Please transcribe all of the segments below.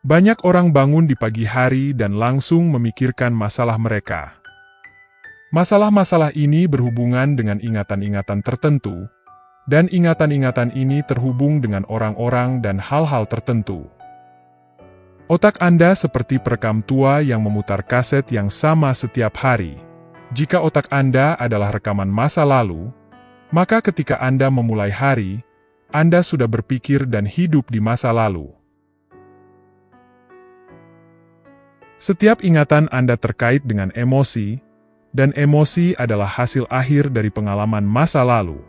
Banyak orang bangun di pagi hari dan langsung memikirkan masalah mereka. Masalah-masalah ini berhubungan dengan ingatan-ingatan tertentu, dan ingatan-ingatan ini terhubung dengan orang-orang dan hal-hal tertentu. Otak Anda seperti perekam tua yang memutar kaset yang sama setiap hari. Jika otak Anda adalah rekaman masa lalu, maka ketika Anda memulai hari, Anda sudah berpikir dan hidup di masa lalu. Setiap ingatan Anda terkait dengan emosi, dan emosi adalah hasil akhir dari pengalaman masa lalu.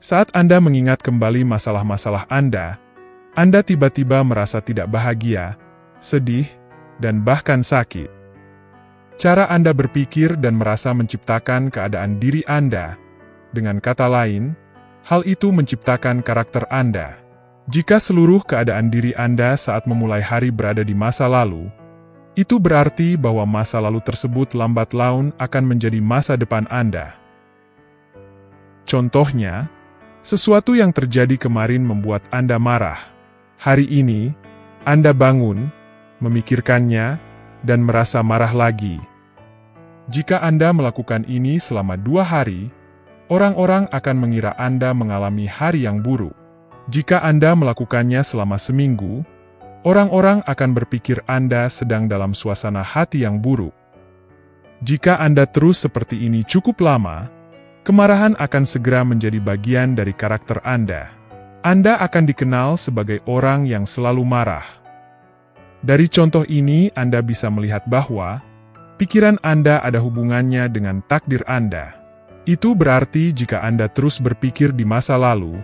Saat Anda mengingat kembali masalah-masalah Anda tiba-tiba merasa tidak bahagia, sedih, dan bahkan sakit. Cara Anda berpikir dan merasa menciptakan keadaan diri Anda. Dengan kata lain, hal itu menciptakan karakter Anda. Jika seluruh keadaan diri Anda saat memulai hari berada di masa lalu, itu berarti bahwa masa lalu tersebut lambat laun akan menjadi masa depan Anda. Contohnya, sesuatu yang terjadi kemarin membuat Anda marah. Hari ini, Anda bangun, memikirkannya, dan merasa marah lagi. Jika Anda melakukan ini selama 2 hari, orang-orang akan mengira Anda mengalami hari yang buruk. Jika Anda melakukannya selama seminggu, orang-orang akan berpikir Anda sedang dalam suasana hati yang buruk. Jika Anda terus seperti ini cukup lama, kemarahan akan segera menjadi bagian dari karakter Anda. Anda akan dikenal sebagai orang yang selalu marah. Dari contoh ini, Anda bisa melihat bahwa pikiran Anda ada hubungannya dengan takdir Anda. Itu berarti jika Anda terus berpikir di masa lalu,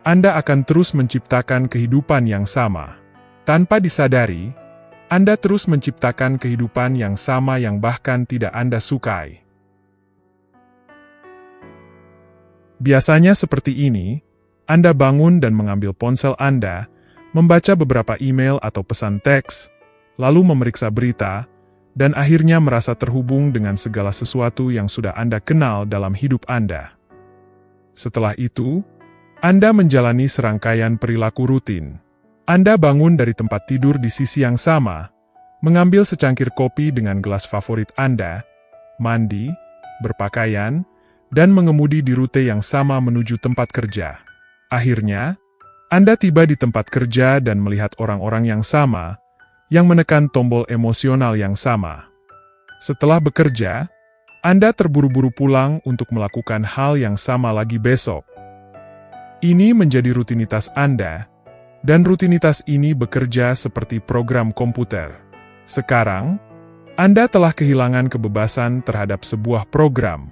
Anda akan terus menciptakan kehidupan yang sama. Tanpa disadari, Anda terus menciptakan kehidupan yang sama yang bahkan tidak Anda sukai. Biasanya seperti ini, Anda bangun dan mengambil ponsel Anda, membaca beberapa email atau pesan teks, lalu memeriksa berita, dan akhirnya merasa terhubung dengan segala sesuatu yang sudah Anda kenal dalam hidup Anda. Setelah itu, Anda menjalani serangkaian perilaku rutin. Anda bangun dari tempat tidur di sisi yang sama, mengambil secangkir kopi dengan gelas favorit Anda, mandi, berpakaian, dan mengemudi di rute yang sama menuju tempat kerja. Akhirnya, Anda tiba di tempat kerja dan melihat orang-orang yang sama, yang menekan tombol emosional yang sama. Setelah bekerja, Anda terburu-buru pulang untuk melakukan hal yang sama lagi besok. Ini menjadi rutinitas Anda, dan rutinitas ini bekerja seperti program komputer. Sekarang, Anda telah kehilangan kebebasan terhadap sebuah program.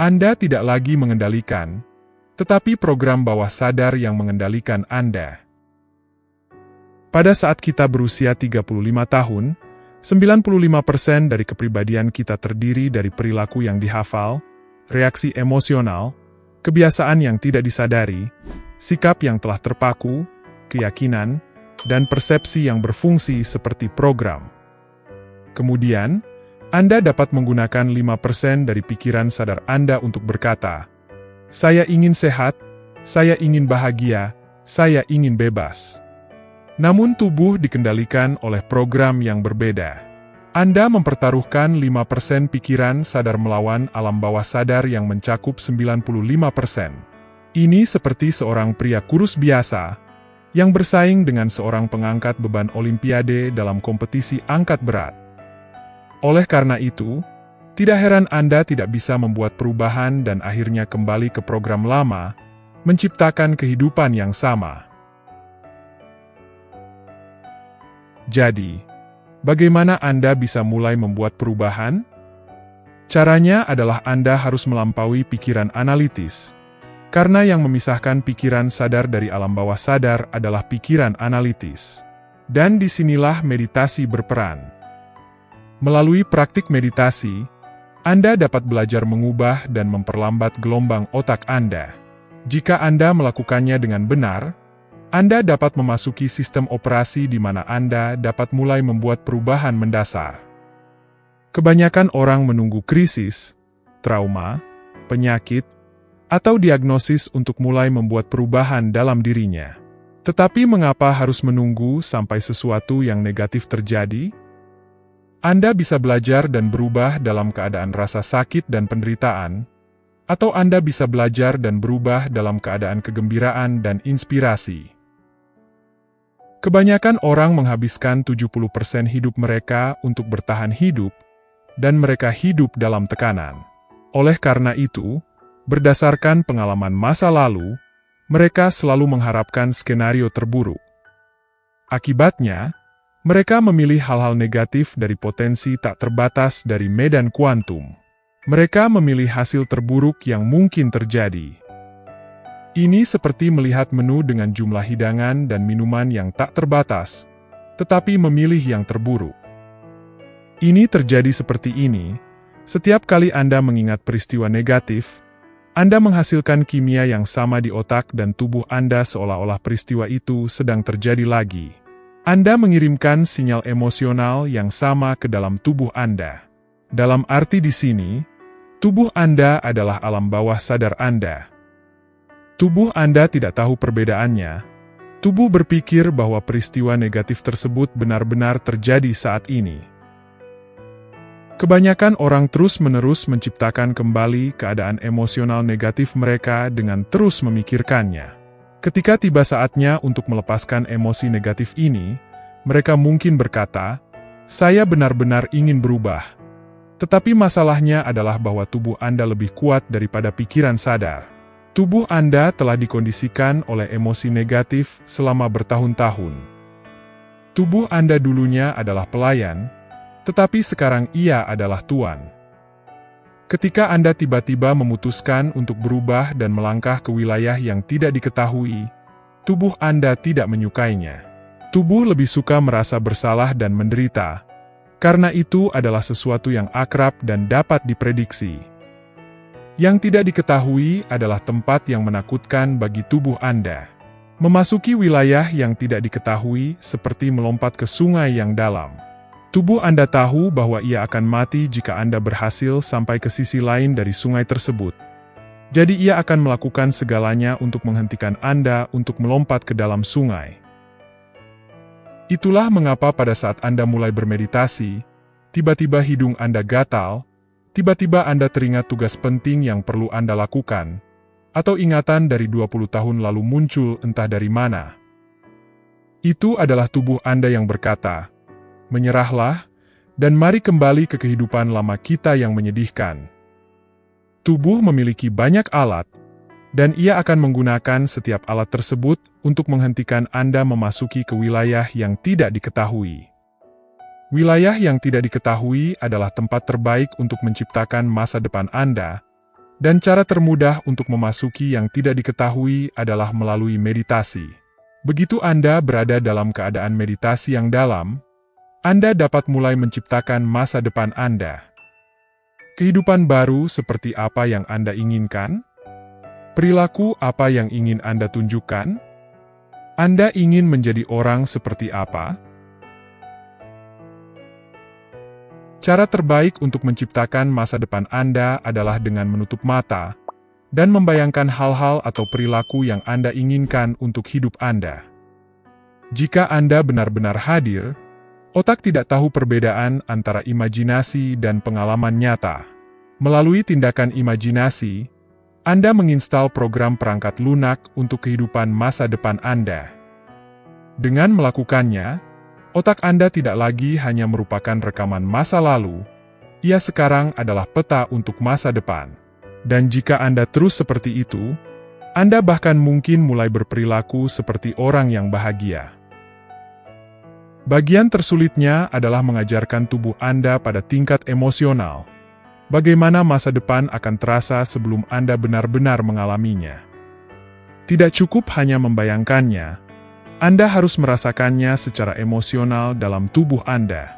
Anda tidak lagi mengendalikan, tetapi program bawah sadar yang mengendalikan Anda. Pada saat kita berusia 35 tahun, 95% dari kepribadian kita terdiri dari perilaku yang dihafal, reaksi emosional, kebiasaan yang tidak disadari, sikap yang telah terpaku, keyakinan, dan persepsi yang berfungsi seperti program. Kemudian, Anda dapat menggunakan 5% dari pikiran sadar Anda untuk berkata, "Saya ingin sehat, saya ingin bahagia, saya ingin bebas." Namun tubuh dikendalikan oleh program yang berbeda. Anda mempertaruhkan 5% pikiran sadar melawan alam bawah sadar yang mencakup 95%. Ini seperti seorang pria kurus biasa, yang bersaing dengan seorang pengangkat beban olimpiade dalam kompetisi angkat berat. Oleh karena itu, tidak heran Anda tidak bisa membuat perubahan dan akhirnya kembali ke program lama, menciptakan kehidupan yang sama. Jadi, bagaimana Anda bisa mulai membuat perubahan? Caranya adalah Anda harus melampaui pikiran analitis. Karena yang memisahkan pikiran sadar dari alam bawah sadar adalah pikiran analitis. Dan disinilah meditasi berperan. Melalui praktik meditasi, Anda dapat belajar mengubah dan memperlambat gelombang otak Anda. Jika Anda melakukannya dengan benar, Anda dapat memasuki sistem operasi di mana Anda dapat mulai membuat perubahan mendasar. Kebanyakan orang menunggu krisis, trauma, penyakit, atau diagnosis untuk mulai membuat perubahan dalam dirinya. Tetapi mengapa harus menunggu sampai sesuatu yang negatif terjadi? Anda bisa belajar dan berubah dalam keadaan rasa sakit dan penderitaan, atau Anda bisa belajar dan berubah dalam keadaan kegembiraan dan inspirasi. Kebanyakan orang menghabiskan 70% hidup mereka untuk bertahan hidup, dan mereka hidup dalam tekanan. Oleh karena itu, berdasarkan pengalaman masa lalu, mereka selalu mengharapkan skenario terburuk. Akibatnya, mereka memilih hal-hal negatif dari potensi tak terbatas dari medan kuantum. Mereka memilih hasil terburuk yang mungkin terjadi. Ini seperti melihat menu dengan jumlah hidangan dan minuman yang tak terbatas, tetapi memilih yang terburuk. Ini terjadi seperti ini, setiap kali Anda mengingat peristiwa negatif, Anda menghasilkan kimia yang sama di otak dan tubuh Anda seolah-olah peristiwa itu sedang terjadi lagi. Anda mengirimkan sinyal emosional yang sama ke dalam tubuh Anda. Dalam arti di sini, tubuh Anda adalah alam bawah sadar Anda. Tubuh Anda tidak tahu perbedaannya. Tubuh berpikir bahwa peristiwa negatif tersebut benar-benar terjadi saat ini. Kebanyakan orang terus-menerus menciptakan kembali keadaan emosional negatif mereka dengan terus memikirkannya. Ketika tiba saatnya untuk melepaskan emosi negatif ini, mereka mungkin berkata, "Saya benar-benar ingin berubah." Tetapi masalahnya adalah bahwa tubuh Anda lebih kuat daripada pikiran sadar. Tubuh Anda telah dikondisikan oleh emosi negatif selama bertahun-tahun. Tubuh Anda dulunya adalah pelayan, tetapi sekarang ia adalah tuan. Ketika Anda tiba-tiba memutuskan untuk berubah dan melangkah ke wilayah yang tidak diketahui, tubuh Anda tidak menyukainya. Tubuh lebih suka merasa bersalah dan menderita, karena itu adalah sesuatu yang akrab dan dapat diprediksi. Yang tidak diketahui adalah tempat yang menakutkan bagi tubuh Anda. Memasuki wilayah yang tidak diketahui seperti melompat ke sungai yang dalam. Tubuh Anda tahu bahwa ia akan mati jika Anda berhasil sampai ke sisi lain dari sungai tersebut. Jadi ia akan melakukan segalanya untuk menghentikan Anda untuk melompat ke dalam sungai. Itulah mengapa pada saat Anda mulai bermeditasi, tiba-tiba hidung Anda gatal, tiba-tiba Anda teringat tugas penting yang perlu Anda lakukan, atau ingatan dari 20 tahun lalu muncul entah dari mana. Itu adalah tubuh Anda yang berkata, "Menyerahlah, dan mari kembali ke kehidupan lama kita yang menyedihkan." Tubuh memiliki banyak alat, dan ia akan menggunakan setiap alat tersebut untuk menghentikan Anda memasuki ke wilayah yang tidak diketahui. Wilayah yang tidak diketahui adalah tempat terbaik untuk menciptakan masa depan Anda, dan cara termudah untuk memasuki yang tidak diketahui adalah melalui meditasi. Begitu Anda berada dalam keadaan meditasi yang dalam, Anda dapat mulai menciptakan masa depan Anda. Kehidupan baru seperti apa yang Anda inginkan? Perilaku apa yang ingin Anda tunjukkan? Anda ingin menjadi orang seperti apa? Cara terbaik untuk menciptakan masa depan Anda adalah dengan menutup mata dan membayangkan hal-hal atau perilaku yang Anda inginkan untuk hidup Anda. Jika Anda benar-benar hadir, otak tidak tahu perbedaan antara imajinasi dan pengalaman nyata. Melalui tindakan imajinasi, Anda menginstal program perangkat lunak untuk kehidupan masa depan Anda. Dengan melakukannya, otak Anda tidak lagi hanya merupakan rekaman masa lalu, ia sekarang adalah peta untuk masa depan. Dan jika Anda terus seperti itu, Anda bahkan mungkin mulai berperilaku seperti orang yang bahagia. Bagian tersulitnya adalah mengajarkan tubuh Anda pada tingkat emosional. Bagaimana masa depan akan terasa sebelum Anda benar-benar mengalaminya. Tidak cukup hanya membayangkannya, Anda harus merasakannya secara emosional dalam tubuh Anda.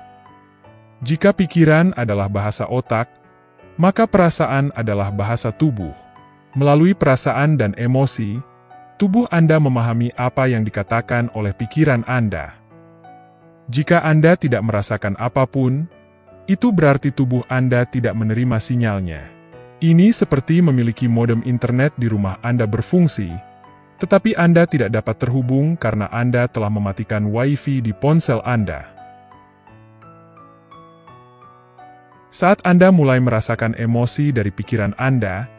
Jika pikiran adalah bahasa otak, maka perasaan adalah bahasa tubuh. Melalui perasaan dan emosi, tubuh Anda memahami apa yang dikatakan oleh pikiran Anda. Jika Anda tidak merasakan apapun, itu berarti tubuh Anda tidak menerima sinyalnya. Ini seperti memiliki modem internet di rumah Anda berfungsi, Tetapi Anda tidak dapat terhubung karena Anda telah mematikan Wi-Fi di ponsel Anda. Saat Anda mulai merasakan emosi dari pikiran Anda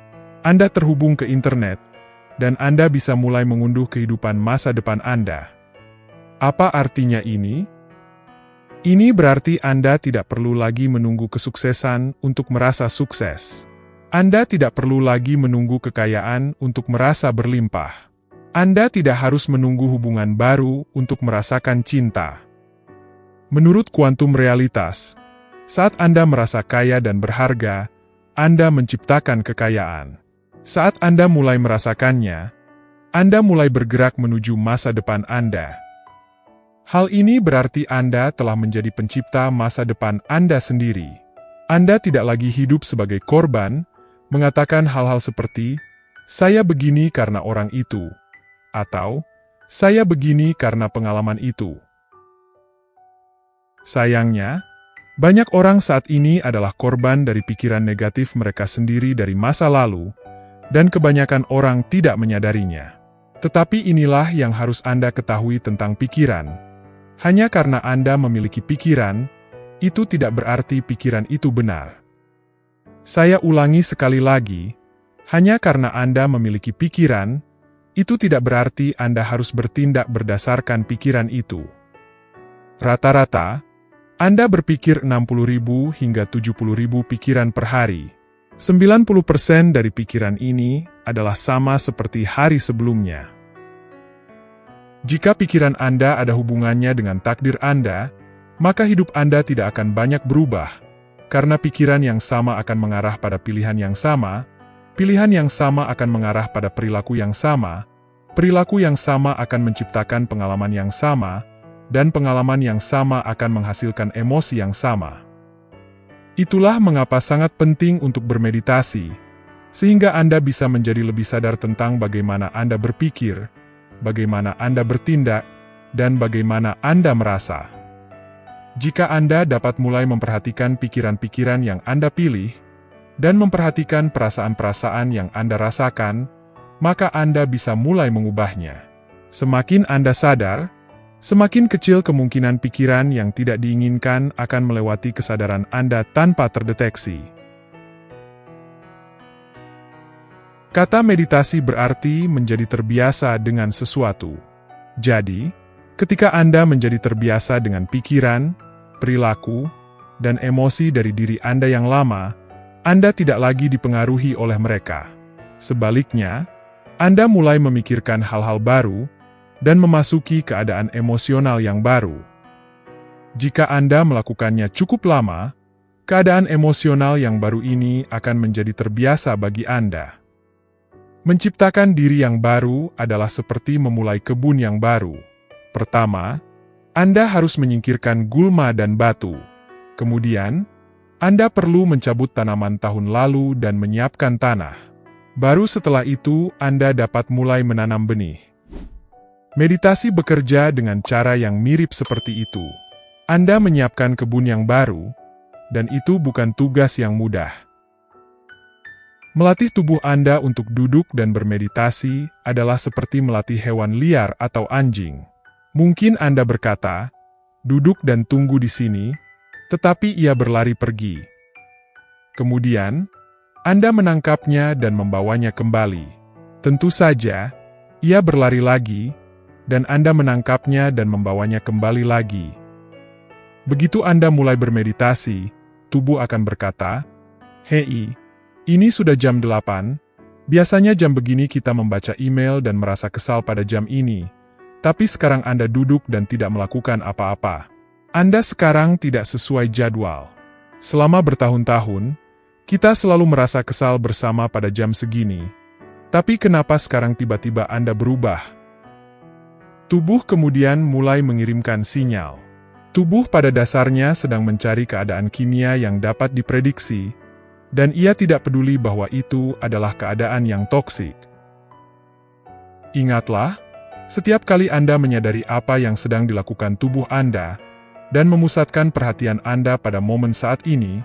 terhubung ke internet, dan Anda bisa mulai mengunduh kehidupan masa depan Anda. Apa artinya ini? Ini berarti Anda tidak perlu lagi menunggu kesuksesan untuk merasa sukses. Anda tidak perlu lagi menunggu kekayaan untuk merasa berlimpah. Anda tidak harus menunggu hubungan baru untuk merasakan cinta. Menurut kuantum realitas, saat Anda merasa kaya dan berharga, Anda menciptakan kekayaan. Saat Anda mulai merasakannya, Anda mulai bergerak menuju masa depan Anda. Hal ini berarti Anda telah menjadi pencipta masa depan Anda sendiri. Anda tidak lagi hidup sebagai korban, mengatakan hal-hal seperti, "Saya begini karena orang itu," atau "Saya begini karena pengalaman itu." Sayangnya, banyak orang saat ini adalah korban dari pikiran negatif mereka sendiri dari masa lalu, dan kebanyakan orang tidak menyadarinya. Tetapi inilah yang harus Anda ketahui tentang pikiran. Hanya karena Anda memiliki pikiran, itu tidak berarti pikiran itu benar. Saya ulangi sekali lagi, hanya karena Anda memiliki pikiran, itu tidak berarti Anda harus bertindak berdasarkan pikiran itu. Rata-rata, Anda berpikir 60.000 hingga 70.000 pikiran per hari. 90% dari pikiran ini adalah sama seperti hari sebelumnya. Jika pikiran Anda ada hubungannya dengan takdir Anda, maka hidup Anda tidak akan banyak berubah, karena pikiran yang sama akan mengarah pada pilihan yang sama akan mengarah pada perilaku yang sama akan menciptakan pengalaman yang sama, dan pengalaman yang sama akan menghasilkan emosi yang sama. Itulah mengapa sangat penting untuk bermeditasi, sehingga Anda bisa menjadi lebih sadar tentang bagaimana Anda berpikir, bagaimana Anda bertindak, dan bagaimana Anda merasa. Jika Anda dapat mulai memperhatikan pikiran-pikiran yang Anda pilih, dan memperhatikan perasaan-perasaan yang Anda rasakan, maka Anda bisa mulai mengubahnya. Semakin Anda sadar, semakin kecil kemungkinan pikiran yang tidak diinginkan akan melewati kesadaran Anda tanpa terdeteksi. Kata meditasi berarti menjadi terbiasa dengan sesuatu. Jadi, ketika Anda menjadi terbiasa dengan pikiran, perilaku, dan emosi dari diri Anda yang lama, Anda tidak lagi dipengaruhi oleh mereka. Sebaliknya, Anda mulai memikirkan hal-hal baru, dan memasuki keadaan emosional yang baru. Jika Anda melakukannya cukup lama, keadaan emosional yang baru ini akan menjadi terbiasa bagi Anda. Menciptakan diri yang baru adalah seperti memulai kebun yang baru. Pertama, Anda harus menyingkirkan gulma dan batu. Kemudian, Anda perlu mencabut tanaman tahun lalu dan menyiapkan tanah. Baru setelah itu, Anda dapat mulai menanam benih. Meditasi bekerja dengan cara yang mirip seperti itu. Anda menyiapkan kebun yang baru, dan itu bukan tugas yang mudah. Melatih tubuh Anda untuk duduk dan bermeditasi adalah seperti melatih hewan liar atau anjing. Mungkin Anda berkata, "Duduk dan tunggu di sini," tetapi ia berlari pergi. Kemudian, Anda menangkapnya dan membawanya kembali. Tentu saja, ia berlari lagi, dan Anda menangkapnya dan membawanya kembali lagi. Begitu Anda mulai bermeditasi, tubuh akan berkata, "Hei, ini sudah jam 8, biasanya jam begini kita membaca email dan merasa kesal pada jam ini, tapi sekarang Anda duduk dan tidak melakukan apa-apa. Anda sekarang tidak sesuai jadwal. Selama bertahun-tahun, kita selalu merasa kesal bersama pada jam segini. Tapi kenapa sekarang tiba-tiba Anda berubah?" Tubuh kemudian mulai mengirimkan sinyal. Tubuh pada dasarnya sedang mencari keadaan kimia yang dapat diprediksi, dan ia tidak peduli bahwa itu adalah keadaan yang toksik. Ingatlah, setiap kali Anda menyadari apa yang sedang dilakukan tubuh Anda, dan memusatkan perhatian Anda pada momen saat ini,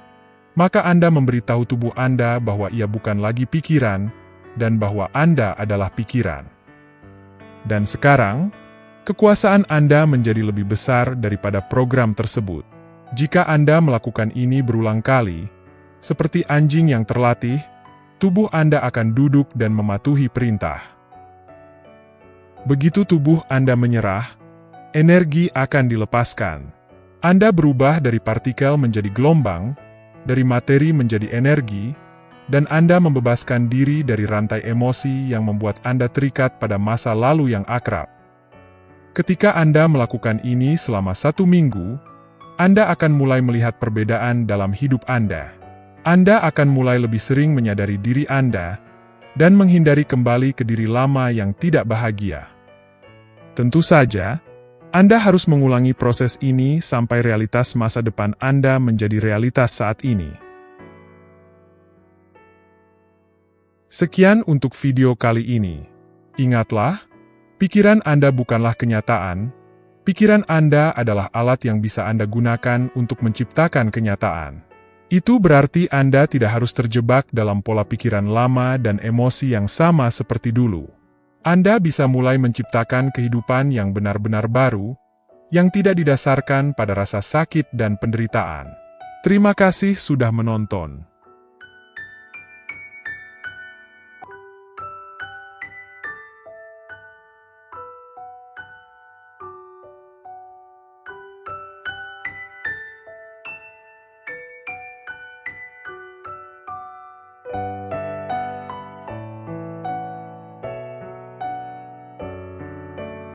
maka Anda memberitahu tubuh Anda bahwa ia bukan lagi pikiran, dan bahwa Anda adalah pikiran. Dan sekarang, kekuasaan Anda menjadi lebih besar daripada program tersebut. Jika Anda melakukan ini berulang kali, seperti anjing yang terlatih, tubuh Anda akan duduk dan mematuhi perintah. Begitu tubuh Anda menyerah, energi akan dilepaskan. Anda berubah dari partikel menjadi gelombang, dari materi menjadi energi, dan Anda membebaskan diri dari rantai emosi yang membuat Anda terikat pada masa lalu yang akrab. Ketika Anda melakukan ini selama 1 minggu, Anda akan mulai melihat perbedaan dalam hidup Anda. Anda akan mulai lebih sering menyadari diri Anda, dan menghindari kembali ke diri lama yang tidak bahagia. Tentu saja, Anda harus mengulangi proses ini sampai realitas masa depan Anda menjadi realitas saat ini. Sekian untuk video kali ini. Ingatlah, pikiran Anda bukanlah kenyataan, pikiran Anda adalah alat yang bisa Anda gunakan untuk menciptakan kenyataan. Itu berarti Anda tidak harus terjebak dalam pola pikiran lama dan emosi yang sama seperti dulu. Anda bisa mulai menciptakan kehidupan yang benar-benar baru, yang tidak didasarkan pada rasa sakit dan penderitaan. Terima kasih sudah menonton.